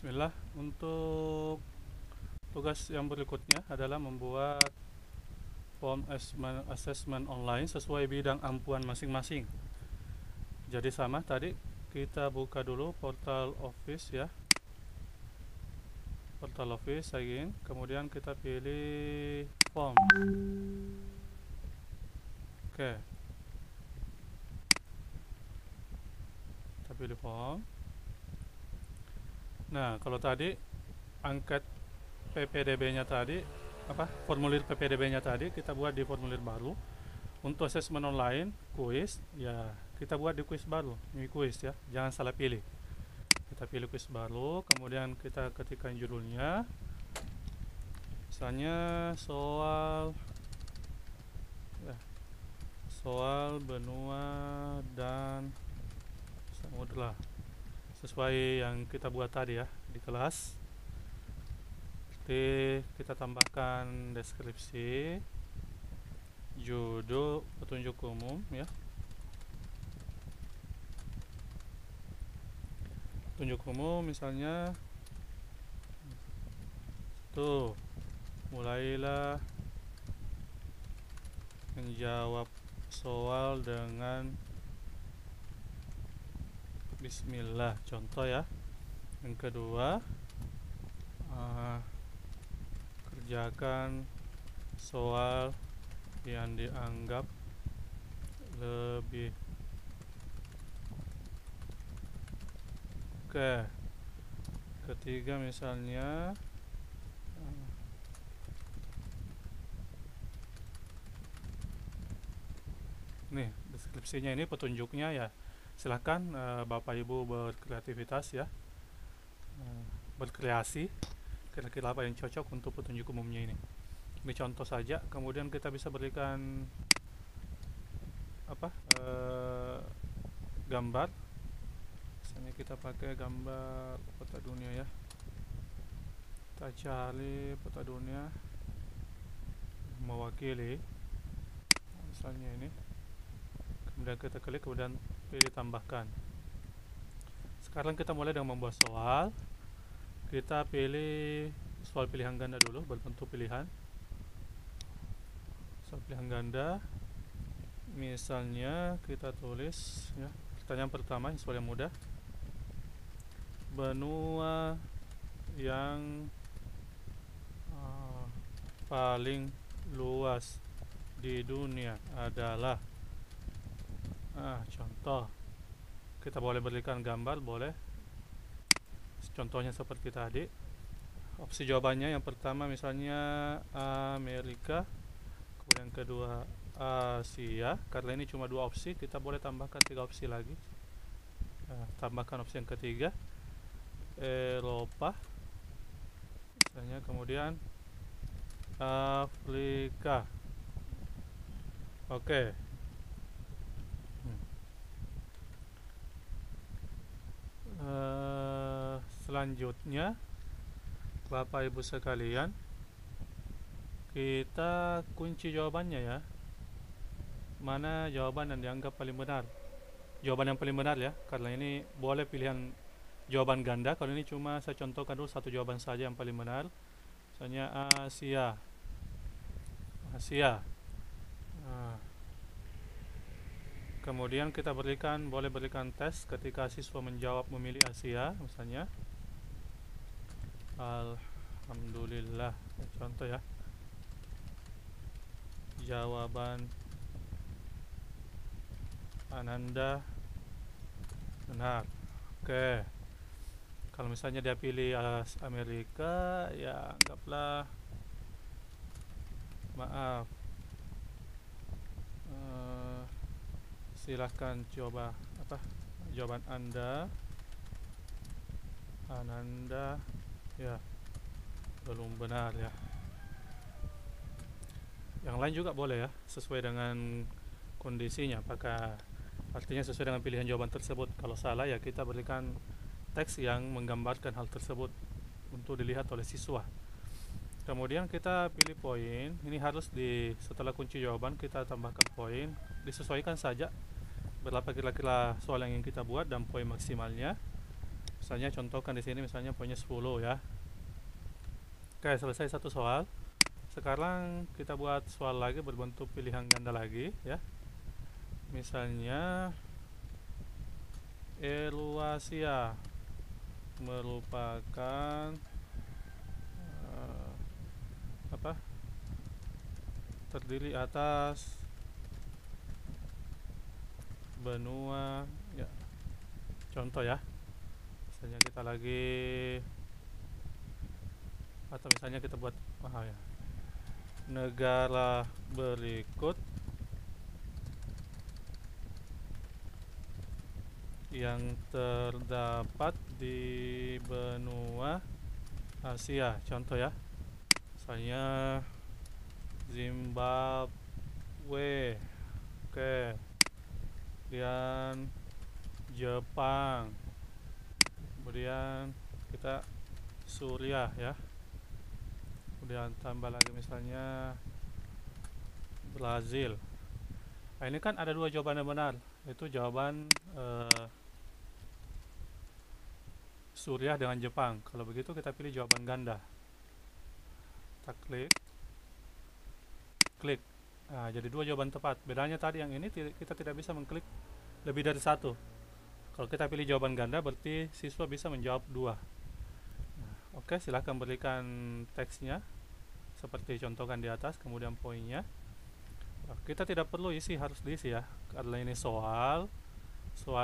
Bismillah. Untuk tugas yang berikutnya adalah membuat form assessment online sesuai bidang ampuan masing-masing. Jadi sama tadi, kita buka dulu portal Office ya. Portal Office login, kemudian kita pilih form. Oke. Kita pilih form. Nah, kalau tadi angket PPDB-nya tadi, formulir PPDB-nya tadi kita buat di formulir baru. Untuk assessment online, kuis, ya kita buat di kuis baru, ini kuis ya, jangan salah pilih. Kita pilih kuis baru, kemudian kita ketikkan judulnya, misalnya soal benua dan samudra, sesuai yang kita buat tadi ya di kelas. Nanti kita tambahkan deskripsi, judul, petunjuk umum ya. Petunjuk umum misalnya tuh, mulailah menjawab soal dengan bismillah, contoh ya. Yang kedua, kerjakan soal yang dianggap lebih. Oke. Ketiga misalnya nih deskripsinya, ini petunjuknya ya. Silahkan Bapak Ibu berkreativitas ya, berkreasi kira-kira apa yang cocok untuk petunjuk umumnya ini. Ini contoh saja, kemudian kita bisa berikan gambar. Misalnya kita pakai gambar peta dunia ya. Kita cari peta dunia mewakili, misalnya ini. Kemudian kita klik, kemudian pilih tambahkan. Sekarang kita mulai dengan membuat soal. Kita pilih soal pilihan ganda dulu, berbentuk pilihan. Soal pilihan ganda, misalnya kita tulis ya, pertanyaan pertama soal yang mudah. Benua yang paling luas di dunia adalah, contoh. Kita boleh berikan gambar, boleh. Contohnya seperti tadi. Opsi jawabannya yang pertama misalnya Amerika, kemudian kedua Asia. Karena ini cuma 2 opsi, kita boleh tambahkan 3 opsi lagi. Tambahkan opsi yang ketiga, Eropa misalnya, kemudian Afrika. Oke. Selanjutnya Bapak Ibu sekalian, kita kunci jawabannya ya. Mana jawaban yang dianggap paling benar? Jawaban yang paling benar ya, karena ini boleh pilihan jawaban ganda. Kalau ini cuma saya contohkan dulu satu jawaban saja yang paling benar. Misalnya Asia. Kemudian kita boleh berikan tes ketika siswa menjawab memilih Asia, misalnya alhamdulillah, contoh ya, jawaban Ananda benar. Oke. Kalau misalnya dia pilih Amerika, ya anggaplah maaf, silahkan coba jawaban Ananda ya belum benar ya. Yang lain juga boleh ya, sesuai dengan kondisinya. Apakah artinya sesuai dengan pilihan jawaban tersebut. Kalau salah ya kita berikan teks yang menggambarkan hal tersebut untuk dilihat oleh siswa. Kemudian kita pilih poin. Ini harus setelah kunci jawaban kita tambahkan poin. Disesuaikan saja berapa kira-kira soal yang ingin kita buat dan poin maksimalnya. Misalnya contohkan di sini misalnya poinnya 10 ya. Oke, selesai satu soal. Sekarang kita buat soal lagi berbentuk pilihan ganda lagi ya. Misalnya Eluasia merupakan apa? Terdiri atas benua ya. Contoh ya. Misalnya kita lagi atau misalnya kita buat ya. Negara berikut yang terdapat di benua Asia, contoh ya. Misalnya Zimbabwe, oke. Kemudian Jepang, kemudian kita Suriah ya. Kemudian tambah lagi misalnya Brazil. Nah, ini kan ada dua jawaban yang benar. Itu jawaban Suriah dengan Jepang. Kalau begitu kita pilih jawaban ganda. Kita klik. Nah, jadi dua jawaban tepat. Bedanya tadi yang ini kita tidak bisa mengklik lebih dari satu. Kalau kita pilih jawaban ganda berarti siswa bisa menjawab dua. Nah, oke, silahkan berikan teksnya seperti contohkan di atas, kemudian poinnya. Nah, kita tidak perlu isi, harus diisi ya, karena ini soal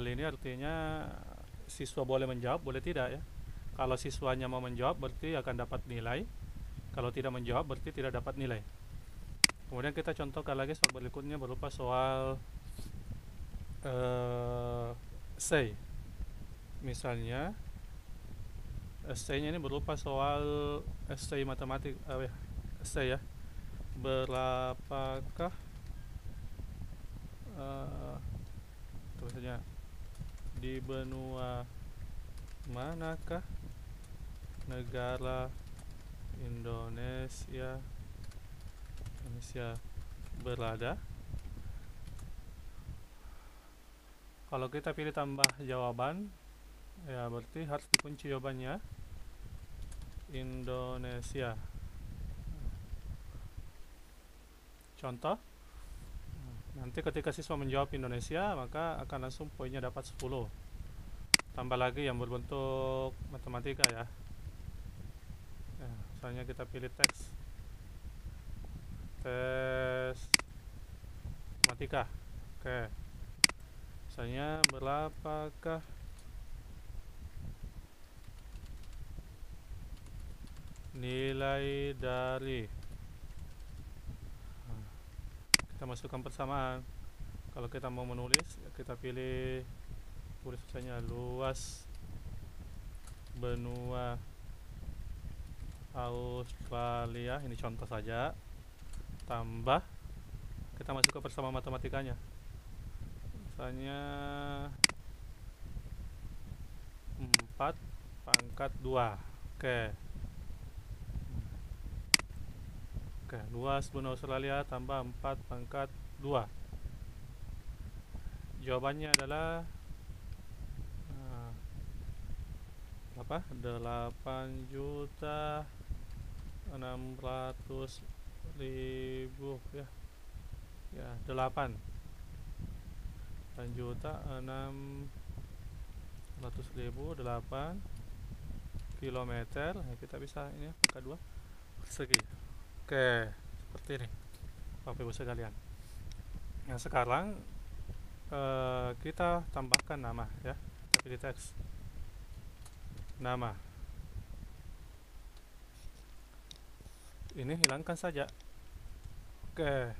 ini artinya siswa boleh menjawab, boleh tidak ya. Kalau siswanya mau menjawab berarti akan dapat nilai, kalau tidak menjawab berarti tidak dapat nilai. Kemudian kita contohkan lagi soal berikutnya berupa soal essay. Misalnya essay-nya ini berupa soal essay matematik, essay ya. Berapakah tulisannya di benua manakah negara Indonesia berada? Kalau kita pilih tambah jawaban ya berarti harus dikunci jawabannya Indonesia. Contoh, nanti ketika siswa menjawab Indonesia maka akan langsung poinnya dapat 10. Tambah lagi yang berbentuk matematika ya. Misalnya kita pilih tes matematika. Oke. Misalnya berapakah nilai dari, kita masukkan persamaan. Kalau kita mau menulis kita pilih tulis misalnya luas benua Australia, ini contoh saja. Tambah kita masuk ke persamaan matematikanya, misalnya 4/2. Oke, luas benua Australia tambah 4/2. Jawabannya adalah 8.600.000 ya. Ya, 8.600.000 8 kilometer. Nah, kita bisa ini pangkat 2 persegi. Oke, seperti ini Bapak Ibu sekalian. Nah, sekarang kita tambahkan nama ya. Kita pilih teks nama. Ini hilangkan saja. Oke.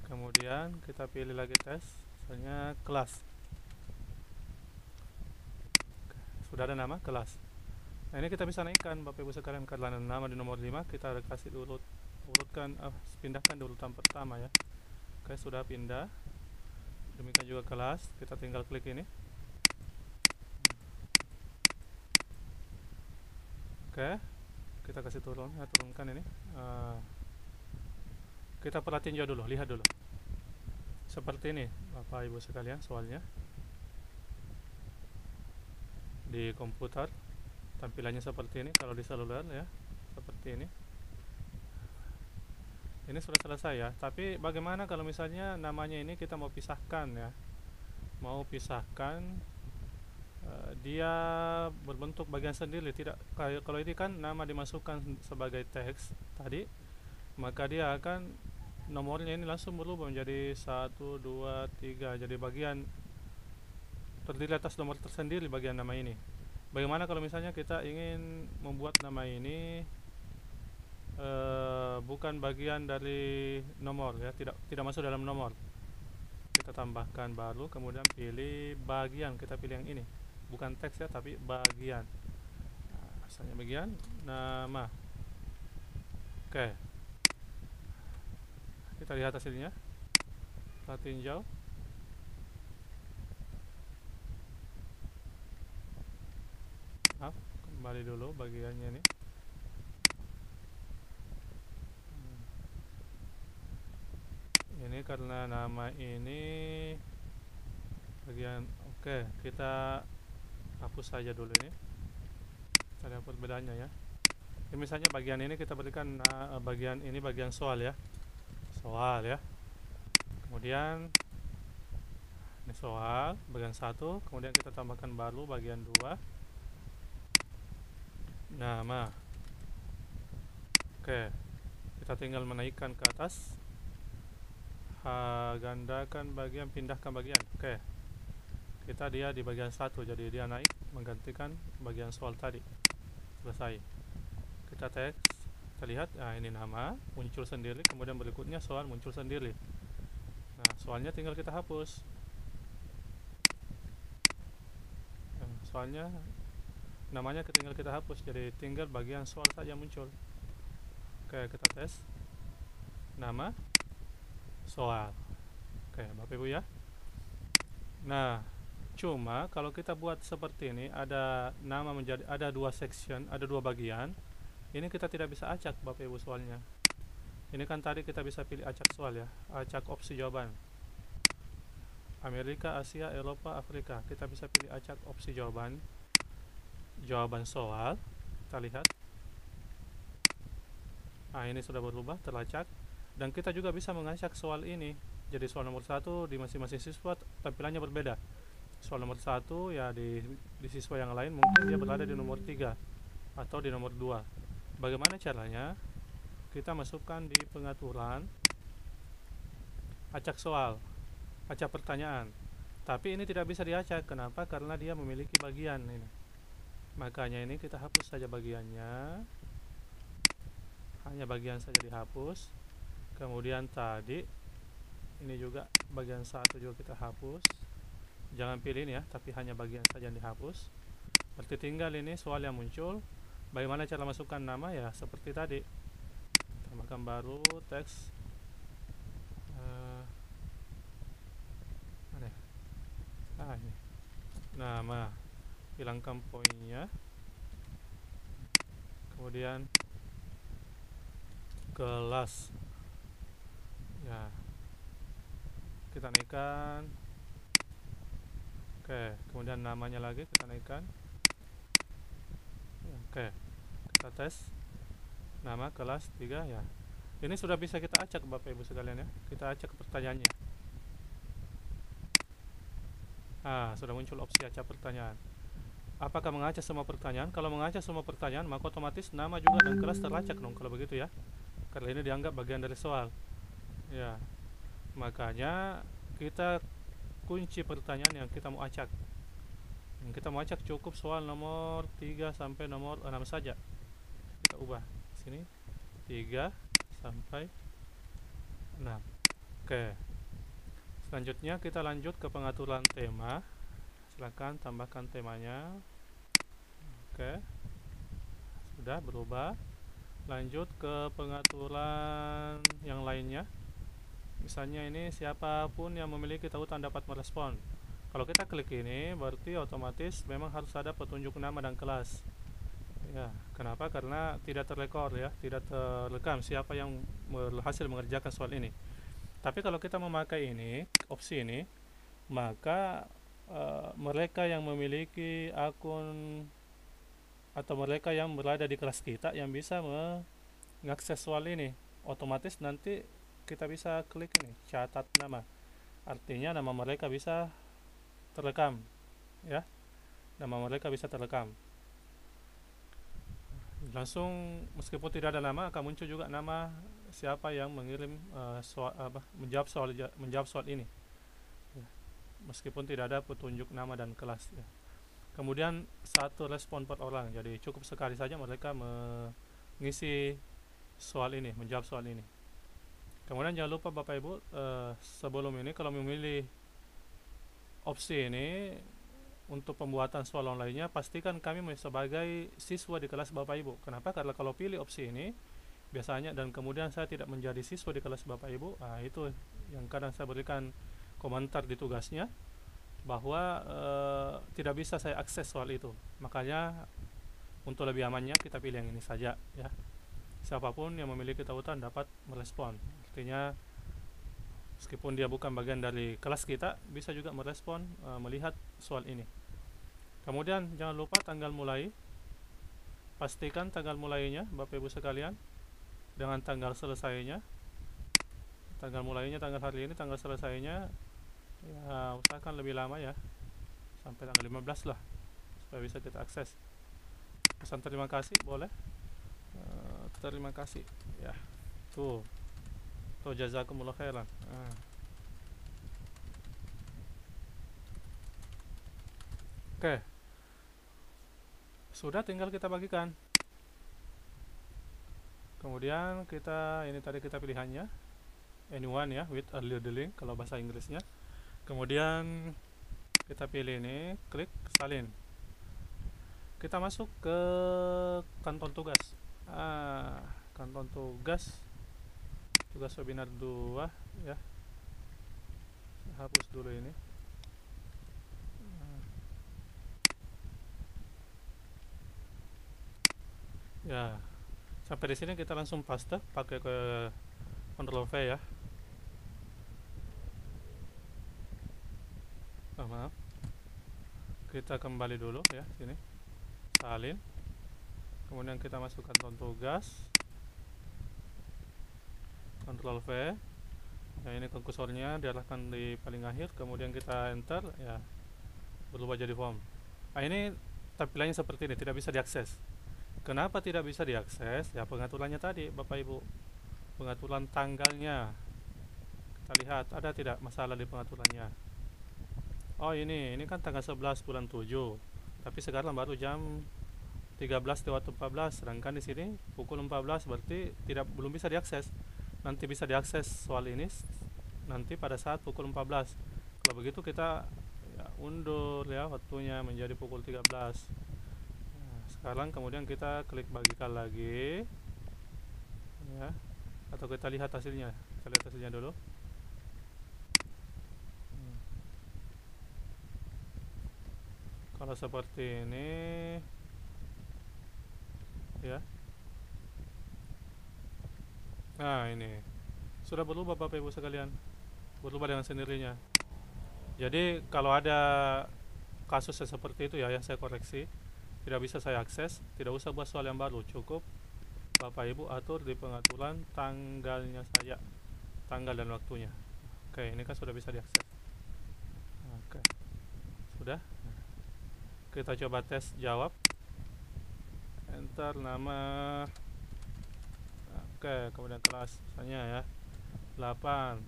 Kemudian kita pilih lagi tes, misalnya kelas. Oke, sudah ada nama kelas. Nah, ini kita bisa naikkan Bapak Ibu sekalian, karena nama di nomor 5 kita kasih pindahkan di urutan pertama ya. Oke, sudah pindah. Demikian juga kelas, kita tinggal klik ini. Oke, kita kasih turunkan ini. Kita perhatiin dulu, lihat dulu. Seperti ini Bapak Ibu sekalian soalnya. di komputer tampilannya seperti ini. Kalau di seluler ya seperti ini. Ini sudah selesai ya. Tapi bagaimana kalau misalnya namanya ini kita mau pisahkan ya, mau pisahkan, dia berbentuk bagian sendiri, tidak kayak kalau ini kan nama dimasukkan sebagai teks tadi, maka dia akan nomornya ini langsung berubah menjadi 1, 2, 3, jadi bagian terdiri atas nomor tersendiri bagian nama ini. Bagaimana kalau misalnya kita ingin membuat nama ini bukan bagian dari nomor ya, tidak masuk dalam nomor. Kita tambahkan baru, kemudian pilih bagian, kita pilih yang ini, bukan teks ya tapi bagian. Nah, asalnya bagian nama. Oke, kita lihat hasilnya, kita tinjau. Kembali dulu bagiannya ini. Ini karena nama ini bagian. Oke, kita hapus saja dulu ini. Kita lihat perbedaannya ya. Ini misalnya bagian ini kita berikan bagian ini bagian soal ya. Soal ya. Kemudian ini soal bagian 1, kemudian kita tambahkan baru bagian 2. Nama. Oke. Kita tinggal menaikkan ke atas. Gandakan bagian, pindahkan bagian. Oke. Kita dia di bagian 1, jadi dia naik menggantikan bagian soal tadi. Selesai. Kita teks, kita lihat, nah ini nama muncul sendiri, kemudian berikutnya soal muncul sendiri. Nah, soalnya tinggal kita hapus. Soalnya namanya tinggal kita hapus, jadi tinggal bagian soal saja muncul. Oke, kita tes. Nama soal. Oke, Bapak Ibu ya. Nah, cuma kalau kita buat seperti ini, ada nama menjadi ada 2 section, ada 2 bagian. Ini kita tidak bisa acak Bapak Ibu soalnya. Ini kan tadi kita bisa pilih acak soal ya, acak opsi jawaban. Amerika, Asia, Eropa, Afrika. Kita bisa pilih acak opsi jawaban. Jawaban soal. Kita lihat. Nah, ini sudah berubah, teracak. Dan kita juga bisa mengacak soal ini. Jadi soal nomor 1 di masing-masing siswa tampilannya berbeda. Soal nomor 1 ya di siswa yang lain mungkin dia berada di nomor 3 atau di nomor 2. Bagaimana caranya? Kita masukkan di pengaturan acak soal, acak pertanyaan. Tapi ini tidak bisa diacak. Kenapa? Karena dia memiliki bagian ini. Makanya ini kita hapus saja bagiannya. Hanya bagian saja dihapus. Kemudian tadi ini juga bagian 1 juga kita hapus. Jangan pilih ini ya, tapi hanya bagian saja yang dihapus. Berarti tinggal ini soal yang muncul. Bagaimana cara masukkan nama ya seperti tadi. Tambahkan baru teks. Ini nama, hilangkan poinnya, kemudian kelas ya, kita naikkan. Oke, kemudian namanya lagi kita naikkan. Oke, kita tes nama kelas 3 ya. Ini sudah bisa kita acak Bapak Ibu sekalian ya. Kita acak pertanyaannya. Sudah muncul opsi acak pertanyaan. Apakah mengacak semua pertanyaan? Kalau mengacak semua pertanyaan, maka otomatis nama juga dan kelas teracak dong kalau begitu ya. Karena ini dianggap bagian dari soal. Ya. Makanya kita kunci pertanyaan yang kita mau acak. Yang kita mau acak cukup soal nomor 3 sampai nomor 6 saja. Kita ubah sini 3 sampai 6. Oke. Selanjutnya kita lanjut ke pengaturan tema. Silakan tambahkan temanya. Oke. Sudah berubah. Lanjut ke pengaturan yang lainnya. Misalnya ini siapapun yang memiliki tautan dapat merespon. Kalau kita klik ini berarti otomatis memang harus ada petunjuk nama dan kelas. Ya, kenapa? Karena tidak terrekor ya, tidak terekam siapa yang berhasil mengerjakan soal ini. Tapi kalau kita memakai ini, opsi ini, maka mereka yang memiliki akun atau mereka yang berada di kelas kita yang bisa mengakses soal ini, otomatis nanti kita bisa klik ini catat nama, artinya nama mereka bisa terekam, ya, nama mereka bisa terekam langsung. Meskipun tidak ada nama, akan muncul juga nama siapa yang mengirim menjawab soal ini, ya, meskipun tidak ada petunjuk nama dan kelas, ya. Kemudian satu respon per orang, jadi cukup sekali saja mereka mengisi soal ini, menjawab soal ini. Kemudian jangan lupa Bapak Ibu, sebelum ini kalau memilih opsi ini untuk pembuatan soal online-nya, pastikan kami sebagai siswa di kelas Bapak Ibu. Kenapa? Karena kalau pilih opsi ini biasanya, dan kemudian saya tidak menjadi siswa di kelas Bapak Ibu, itu yang kadang saya berikan komentar di tugasnya, bahwa tidak bisa saya akses soal itu. Makanya untuk lebih amannya kita pilih yang ini saja, ya. Siapapun yang memiliki tautan dapat merespon. Artinya meskipun dia bukan bagian dari kelas kita, bisa juga merespon, melihat soal ini. Kemudian jangan lupa tanggal mulai. Pastikan tanggal mulainya Bapak Ibu sekalian dengan tanggal selesainya. Tanggal mulainya tanggal hari ini, tanggal selesainya ya usahakan lebih lama, ya, sampai tanggal 15 lah, supaya bisa kita akses. Pesan terima kasih boleh, terima kasih, ya, tuh jazakumullah khairan. Oke, sudah, tinggal kita bagikan. Kemudian kita ini tadi kita pilihannya anyone, ya, with earlier the link kalau bahasa Inggrisnya. Kemudian kita pilih ini, klik salin. Kita masuk ke kanton tugas. Kanton tugas webinar 2, ya. Saya hapus dulu ini. Ya, sampai di sini kita langsung paste pakai ke Ctrl V, ya. Maaf, kita kembali dulu, ya, sini salin, kemudian kita masukkan kanton tugas, Ctrl V, ya, ini kursornya diarahkan di paling akhir, kemudian kita enter, ya, berubah jadi form. Ini tampilannya seperti ini, tidak bisa diakses. Kenapa tidak bisa diakses? Ya, pengaturannya tadi Bapak Ibu, pengaturan tanggalnya. Kita lihat ada tidak masalah di pengaturannya. Oh, ini kan tanggal 11 bulan 7, tapi sekarang baru jam 13:14, sedangkan di sini pukul 14, berarti belum bisa diakses. Nanti bisa diakses soal ini nanti pada saat pukul 14. Kalau begitu kita, ya, undur, ya, waktunya menjadi pukul 13. Nah, sekarang kemudian kita klik bagikan lagi, ya, atau kita lihat hasilnya. Kita lihat hasilnya dulu. Kalau seperti ini, ya. Nah, ini sudah berubah Bapak Ibu sekalian, berubah dengan sendirinya. Jadi kalau ada kasus seperti itu, ya, yang saya koreksi, tidak bisa saya akses, tidak usah buat soal yang baru, cukup Bapak Ibu atur di pengaturan tanggalnya saja, tanggal dan waktunya. Oke, ini kan sudah bisa diakses. Oke, sudah. Kita coba tes jawab, enter nama, oke, kemudian kelas misalnya, ya, 8.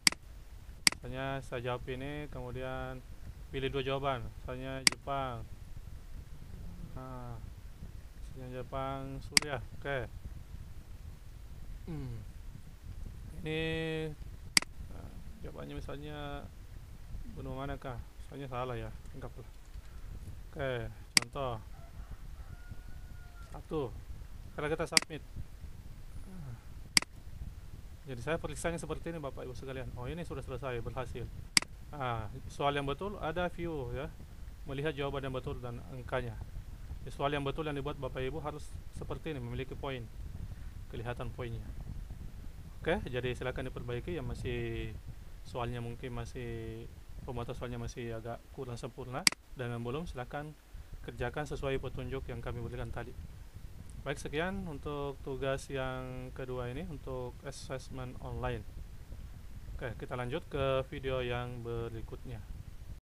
Misalnya saya jawab ini, kemudian pilih 2 jawaban, misalnya Jepang. Nah, misalnya Jepang Suriah. Oke. Ini jawabannya misalnya benua manakah? Misalnya salah, ya, anggaplah. Oke, contoh 1. Sekarang kita submit. Jadi saya periksanya seperti ini Bapak Ibu sekalian. Oh, ini sudah selesai, berhasil. Soal yang betul ada view, ya, melihat jawaban yang betul dan angkanya. Soal yang betul yang dibuat Bapak Ibu harus seperti ini, memiliki poin, kelihatan poinnya. Oke, jadi silakan diperbaiki yang masih soalnya mungkin masih pemotor soalnya masih agak kurang sempurna dan belum, silahkan kerjakan sesuai petunjuk yang kami berikan tadi. Baik, sekian untuk tugas yang kedua ini untuk assessment online. Oke, kita lanjut ke video yang berikutnya.